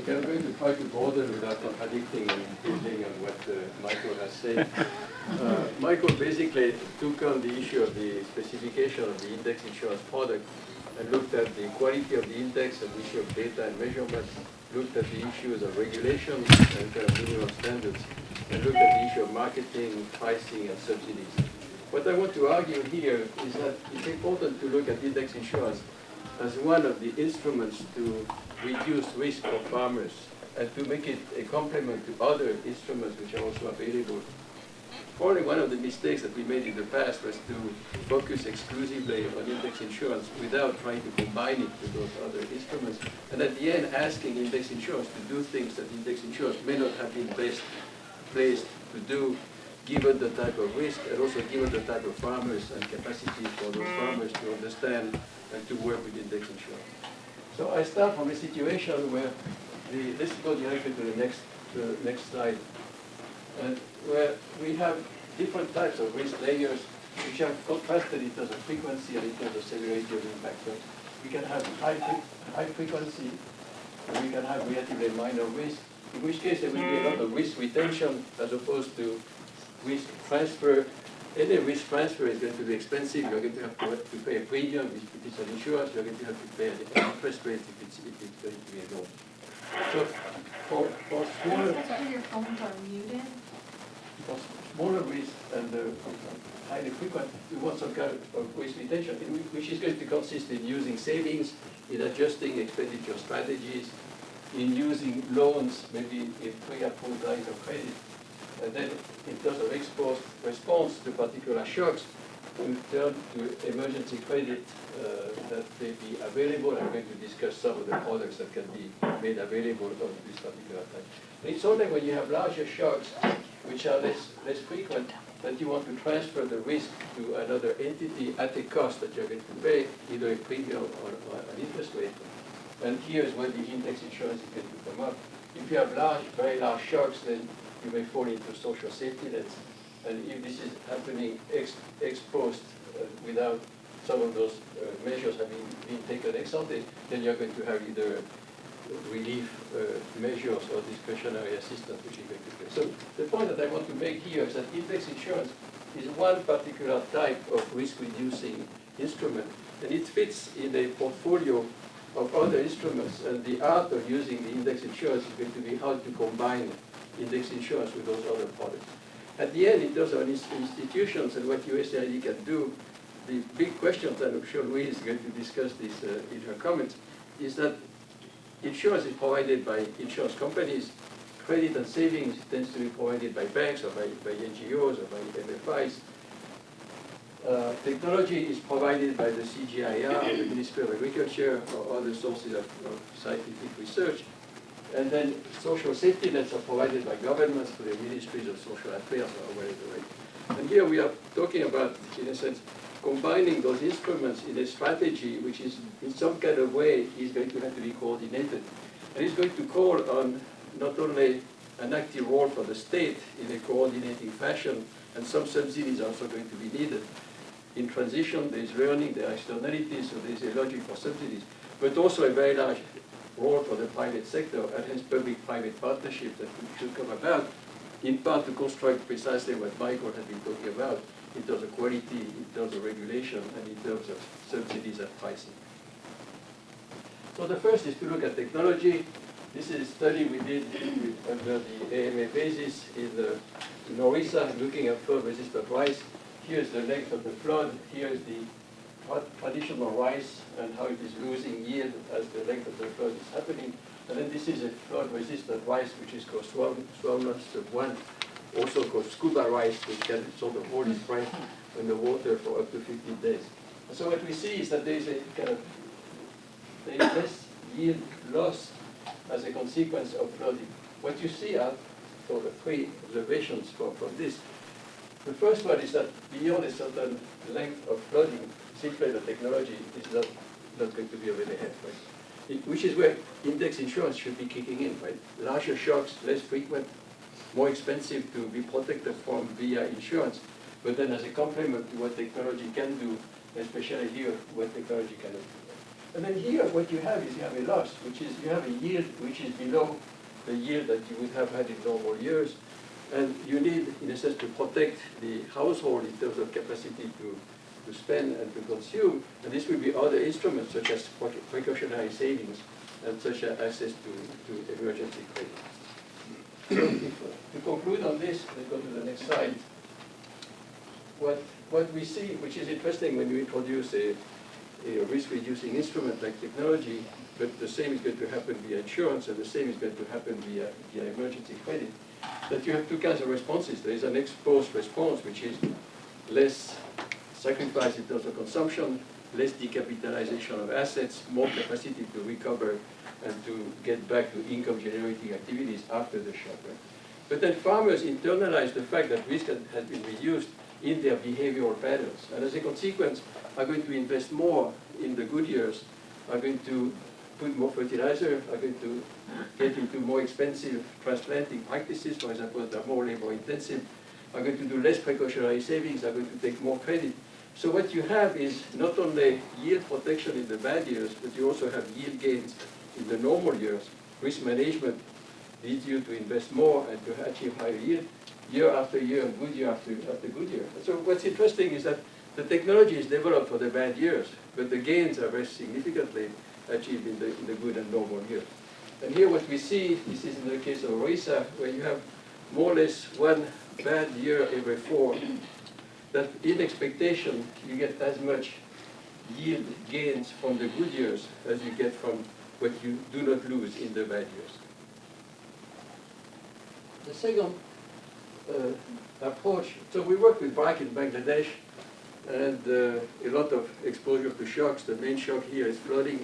Okay, I'm going to try to broaden without contradicting and building on what Michael has said. Michael basically took on the issue of the specification of the index insurance product and looked at the quality of the index and the issue of data and measurement, looked at the issues of regulations and kind of minimum standards, and looked at the issue of marketing, pricing, and subsidies. What I want to argue here is that it's important to look at index insurance as one of the instruments to reduce risk for farmers and to make it a complement to other instruments which are also available. Probably one of the mistakes that we made in the past was to focus exclusively on index insurance without trying to combine it with those other instruments. And at the end, asking index insurance to do things that index insurance may not have been best placed to do, given the type of risk and also given the type of farmers and capacity for those farmers to understand and to work with index insurance. So I start from a situation where let's go directly to the next slide, and where we have different types of risk layers which are contrasted in terms of frequency and in terms of severity of impact. So we can have high frequency, and we can have relatively minor risk, in which case there will be a lot of risk retention as opposed to risk transfer. Any risk transfer is going to be expensive. You're going to have to pay a premium if it's an insurance. You're going to have to pay an interest rate if it's going to be a loan. So for smaller, your phones are muted. For smaller risk and highly frequent, we want some kind of risk retention, which is going to consist in using savings, in adjusting expenditure strategies, in using loans, maybe in pre-approved lines of credit. And then in terms of exposed response to particular shocks, we turn to emergency credit that may be available. I'm going to discuss some of the products that can be made available on this particular type. And it's only when you have larger shocks, which are less frequent, that you want to transfer the risk to another entity at a cost that you're going to pay, either a premium or an interest rate. And here's where the index insurance is going to come up. If you have very large shocks, then you may fall into social safety nets. And if this is happening exposed without some of those measures having been taken ex ante, then you're going to have either relief measures or discretionary assistance, which is going to play. So the point that I want to make here is that index insurance is one particular type of risk-reducing instrument, and it fits in a portfolio of other instruments. And the art of using the index insurance is going to be how to combine index insurance with those other products. At the end, in terms of institutions and what USAID can do, the big question that I'm sure Louise is going to discuss this in her comments, is that insurance is provided by insurance companies. Credit and savings tends to be provided by banks or by NGOs or by MFIs. Technology is provided by the CGIAR or the Ministry of Agriculture or other sources of scientific research. And then social safety nets are provided by governments through the ministries of social affairs or whatever. And here we are talking about, in a sense, combining those instruments in a strategy which is, in some kind of way, is going to have to be coordinated. And it's going to call on not only an active role for the state in a coordinating fashion, and some subsidies are also going to be needed. In transition, there is learning, there are externalities, so there is a logic for subsidies, but also a very large role for the private sector, and hence public-private partnerships that should come about, in part to construct precisely what Michael had been talking about, in terms of quality, in terms of regulation, and in terms of subsidies and pricing. So the first is to look at technology. This is a study we did under the AMA basis in Orissa, looking at flood-resistant rice. Here's the length of the flood. Here's the traditional rice and how it is losing yield as the length of the flood is happening. And then this is a flood-resistant rice, which is called Swarm-1, also called scuba rice, which can sort of hold its breath in the water for up to 15 days. And so what we see is that there is less yield loss as a consequence of flooding. What you see are sort of three observations from this. The first one is that beyond a certain length of flooding, simply the technology is not going to be able to help, right? Which is where index insurance should be kicking in, right? Larger shocks, less frequent, more expensive to be protected from via insurance, but then as a complement to what technology can do, especially here, what technology cannot do. And then here, what you have is you have a loss, which is you have a yield which is below the yield that you would have had in normal years. And you need, in a sense, to protect the household in terms of capacity to spend and to consume. And this will be other instruments, such as precautionary savings and such as access to emergency credit. So to conclude on this, let's go to the next slide. What we see, which is interesting when you introduce a risk-reducing instrument like technology, but the same is going to happen via insurance, and the same is going to happen via emergency credit, that you have two kinds of responses. There is an ex-post response, which is less sacrifice in terms of consumption, less decapitalization of assets, more capacity to recover and to get back to income-generating activities after the shock. Right? But then farmers internalize the fact that risk has been reduced in their behavioral patterns, and as a consequence are going to invest more in the good years, are going to put more fertilizer, are going to get into more expensive transplanting practices, for example, that are more labor intensive, are going to do less precautionary savings, are going to take more credit. So what you have is not only yield protection in the bad years, but you also have yield gains in the normal years. Risk management leads you to invest more and to achieve higher yield year after year, and good year after good year. So what's interesting is that the technology is developed for the bad years, but the gains are very significantly achieved in the good and normal years. And here what we see, this is in the case of Orissa, where you have more or less one bad year every 4, that in expectation you get as much yield gains from the good years as you get from what you do not lose in the bad years. The second approach, so we work with BRAC in Bangladesh, and a lot of exposure to shocks. The main shock here is flooding.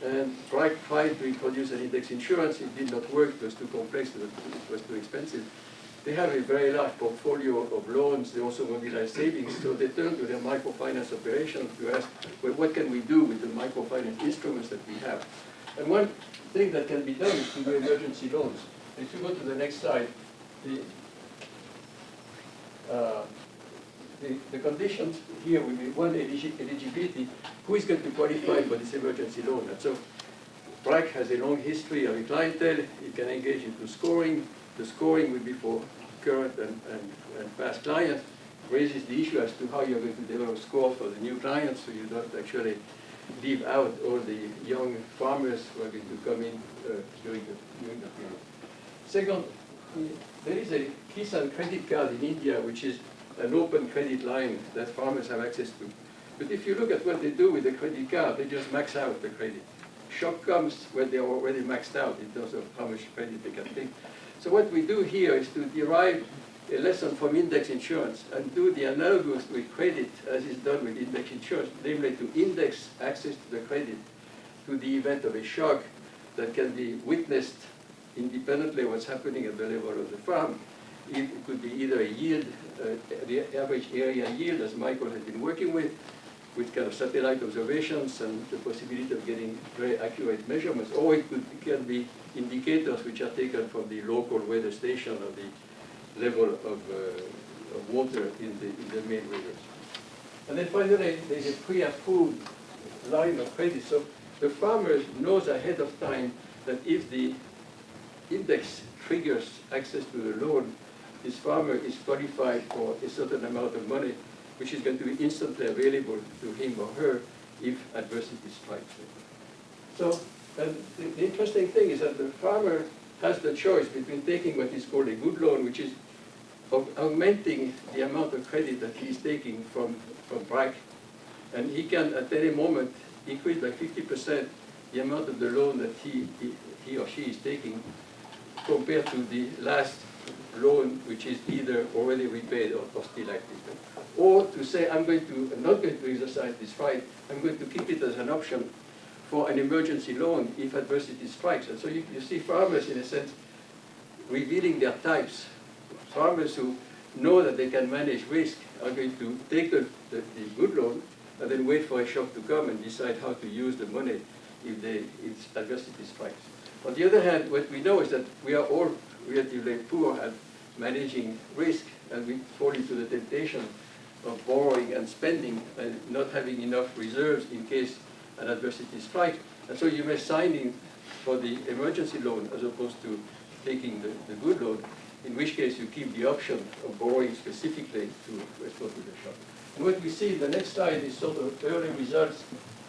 And BRAC tried to introduce an index insurance. It did not work. It was too complex. It was too expensive. They have a very large portfolio of loans. They also mobilize savings. So they turned to their microfinance operations to ask, well, what can we do with the microfinance instruments that we have? And one thing that can be done is to do emergency loans. If you go to the next slide, the conditions here will be one, eligibility. Who is going to qualify for this emergency loan? And so BRAC has a long history of a clientele. It can engage into scoring. The scoring will be for current and past clients. Raises the issue as to how you're going to develop scores for the new clients, so you don't actually leave out all the young farmers who are going to come in during the period. Second, there is a Kisan credit card in India, which is an open credit line that farmers have access to. But if you look at what they do with the credit card, they just max out the credit. Shock comes when they're already maxed out in terms of how much credit they can take. So what we do here is to derive a lesson from index insurance and do the analogous with credit as is done with index insurance, namely to index access to the credit to the event of a shock that can be witnessed independently of what's happening at the level of the farm. It could be either a yield, the average area yield, as Michael has been working with kind of satellite observations and the possibility of getting very accurate measurements, or it can be indicators which are taken from the local weather station or the level of water in the main rivers. And then finally, there's a pre-approved line of credit. So the farmer knows ahead of time that if the index triggers access to the loan, this farmer is qualified for a certain amount of money, which is going to be instantly available to him or her if adversity strikes. So, and the interesting thing is that the farmer has the choice between taking what is called a good loan, which is augmenting the amount of credit that he is taking from BRAC, and he can at any moment increase by 50% the amount of the loan that he or she is taking compared to the last loan, which is either already repaid or still active. Or to say, I'm not going to exercise this right, I'm going to keep it as an option for an emergency loan if adversity strikes. And so you see farmers, in a sense, revealing their types. Farmers who know that they can manage risk are going to take the good loan and then wait for a shock to come and decide how to use the money if adversity strikes. On the other hand, what we know is that we are all relatively poor at managing risk, and we fall into the temptation of borrowing and spending and not having enough reserves in case and adversity strikes. And so you may sign in for the emergency loan as opposed to taking the good loan, in which case you keep the option of borrowing specifically to respond to the shock. And what we see in the next slide is sort of early results.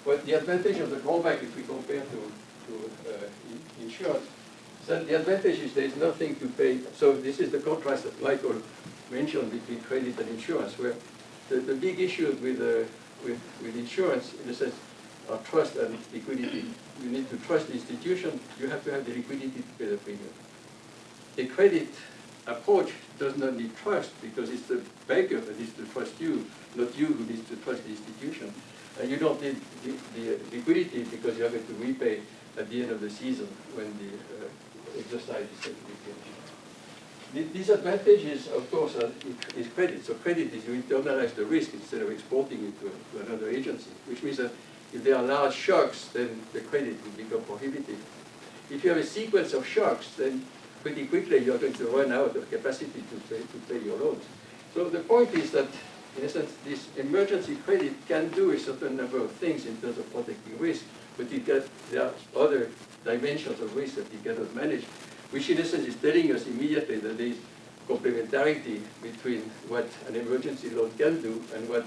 But the advantage of the drawback, if we compare to insurance, is that the advantage is there is nothing to pay. So this is the contrast that Michael mentioned between credit and insurance, where the big issue with insurance, in a sense, are trust and liquidity. You need to trust the institution. You have to have the liquidity to pay the premium. A credit approach does not need trust because it's the banker that needs to trust you, not you who needs to trust the institution. And you don't need the liquidity because you're going to repay at the end of the season when the exercise is going to be finished. The disadvantage is, of course, is credit. So credit is you internalize the risk instead of exporting it to another agency, which means that if there are large shocks, then the credit will become prohibitive. If you have a sequence of shocks, then pretty quickly you're going to run out of capacity to pay your loans. So the point is that, in a sense, this emergency credit can do a certain number of things in terms of protecting risk, but there are other dimensions of risk that it cannot manage, which in essence is telling us immediately that there is complementarity between what an emergency loan can do and what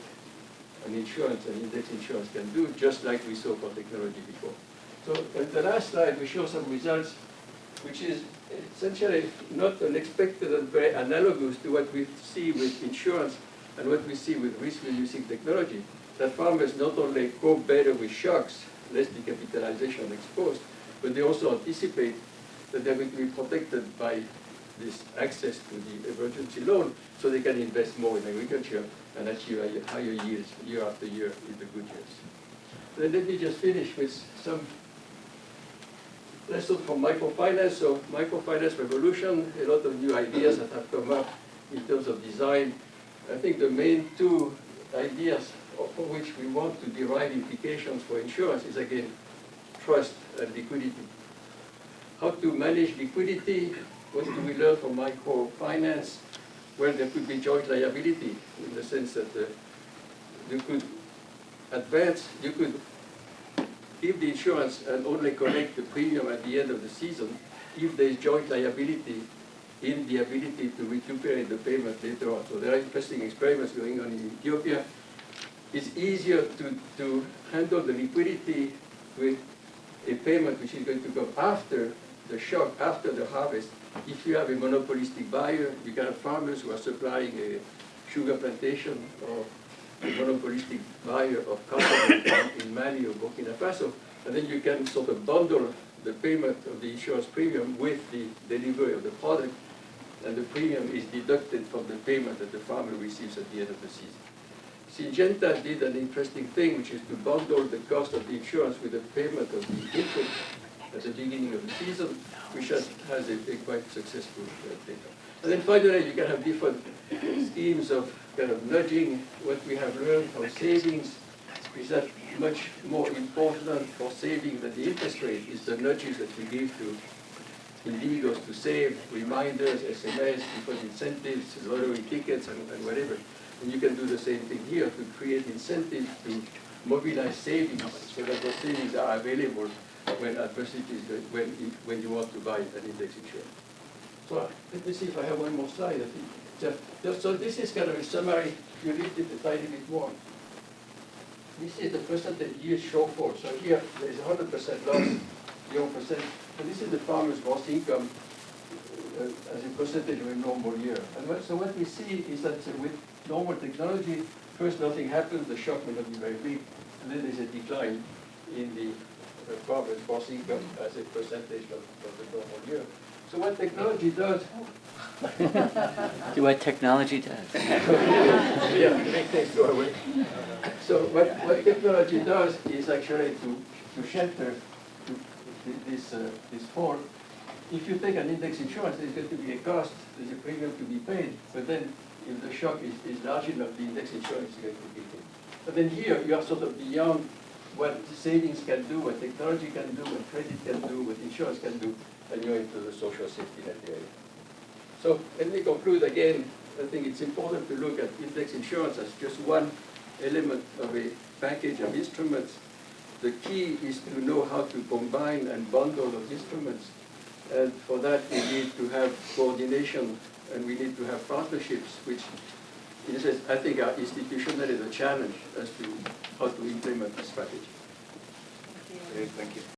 an insurance and index insurance can do, just like we saw for technology before. So at the last slide, we show some results, which is essentially not unexpected and very analogous to what we see with insurance and what we see with risk-reducing technology, that farmers not only cope better with shocks, less decapitalization exposed, but they also anticipate that they're going to be protected by this access to the emergency loan, so they can invest more in agriculture and achieve higher yields year after year in the good years. Then let me just finish with some lessons from microfinance. So microfinance revolution, a lot of new ideas that have come up in terms of design. I think the main two ideas for which we want to derive implications for insurance is, again, trust and liquidity. How to manage liquidity? What do we learn from microfinance? Well, there could be joint liability in the sense that you could give the insurance and only collect the premium at the end of the season if there is joint liability in the ability to recuperate the payment later on. So there are interesting experiments going on in Ethiopia. It's easier to handle the liquidity with a payment which is going to come after the shock, after the harvest. If you have a monopolistic buyer, you can have farmers who are supplying a sugar plantation or a monopolistic buyer of cotton in Mali or Burkina Faso, and then you can sort of bundle the payment of the insurance premium with the delivery of the product, and the premium is deducted from the payment that the farmer receives at the end of the season. Syngenta did an interesting thing, which is to bundle the cost of the insurance with the payment of the input at the beginning of the season, which has a quite successful thing. And then finally, you can have different schemes of kind of nudging. What we have learned from savings is that much more important for saving than the interest rate is the nudges that we give to individuals to save, reminders, SMS, different incentives, lottery tickets, and whatever. And you can do the same thing here to create incentives to mobilize savings so that those savings are available when adversity is when you want to buy an index insurance. So let me see if I have one more slide. I think. So this is kind of a summary. You read it a tiny bit more. This is the percentage yield shortfall. So here there is 100% loss, 0%. And this is the farmer's gross income as a percentage of a normal year. And so what we see is that with normal technology, first nothing happens, the shock may not be very big, and then there's a decline in the farmer's gross income as a percentage of the normal year. So what technology does... Do what technology does. Yeah, make things go away. So what technology does is actually to shelter this fall. If you take an index insurance, there's going to be a cost, there's a premium to be paid, but then if the shock is large enough, the index insurance is going to be paid. But then here, you are sort of beyond what savings can do, what technology can do, what credit can do, what insurance can do, and you're into the social safety net area. So let me conclude again. I think it's important to look at index insurance as just one element of a package of instruments the key is to know how to combine and bundle those instruments. And for that, we need to have coordination and we need to have partnerships, which in a sense, I think are institutionally the challenge as to how to implement this strategy. Thank you. Thank you.